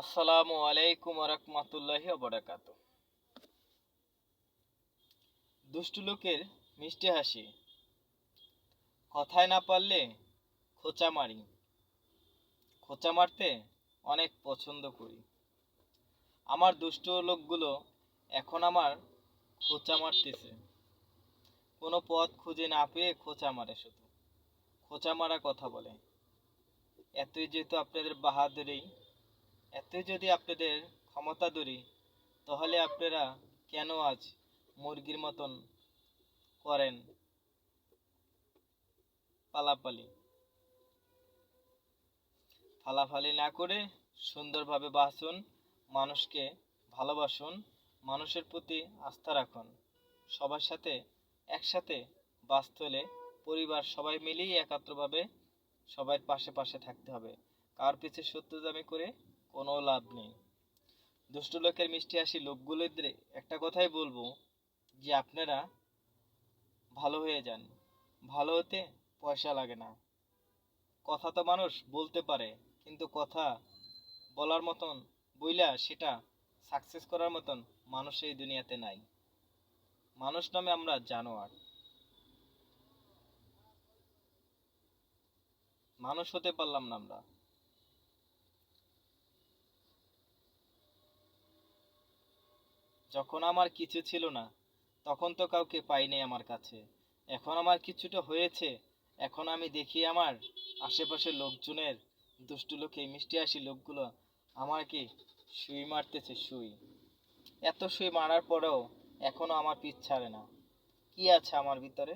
আসসালামু আলাইকুম রহমতুল্লাহি ওয়া দুষ্টু লোকের মিষ্টি হাসি, কথায় না পারলে খোঁচা মারি, খোঁচা মারতে অনেক পছন্দ করি। আমার দুষ্টু লোকগুলো এখন আমার খোঁচা মারতেছে। কোনো পথ খুঁজে না পেয়ে খোঁচা মারে, শুধু খোঁচা মারা কথা বলে। এতই যেহেতু আপনাদের বাহাদুরি, এতই যদি আপনাদের ক্ষমতা ধরি, তাহলে আপনারা কেন আজ মুরগির মতন করেন পালাপালি? ফালাফালি না করে সুন্দরভাবে বাঁচুন, মানুষকে ভালোবাসুন, মানুষের প্রতি আস্থা রাখুন। সবার সাথে একসাথে বাঁচতে হলে পরিবার সবাই মিলেই একাত্রভাবে সবার পাশে পাশে থাকতে হবে। কার পিছে শত্রুতামি করে কোনো লাভ নেই। দুষ্ট লোকের মিষ্টি হাসি লোকগুলোদের একটা কথাই বলবো, যে আপনারা ভালো হয়ে যান। ভালো হতে পয়সা লাগে না। কথা তো মানুষ বলতে পারে, কিন্তু কথা বলার মতন বইলা সেটা সাকসেস করার মতন মানুষ এই দুনিয়াতে নাই। মানুষ নামে আমরা জানোয়ার, মানুষ হতে পারলাম না আমরা। যখন আমার কিছু ছিল না, তখন তো কাউকে পাইনি আমার কাছে। এখন আমার কিছুটা হয়েছে, এখন আমি দেখি আমার আশেপাশের লোকজনের দুষ্টু লোকে মিষ্টি হাসি লোকগুলো আমাকে সুই মারতেছে, সুই। এত সুই মারার পরেও এখনো আমার পিছ ছাড়ে না। কি আছে আমার ভিতরে?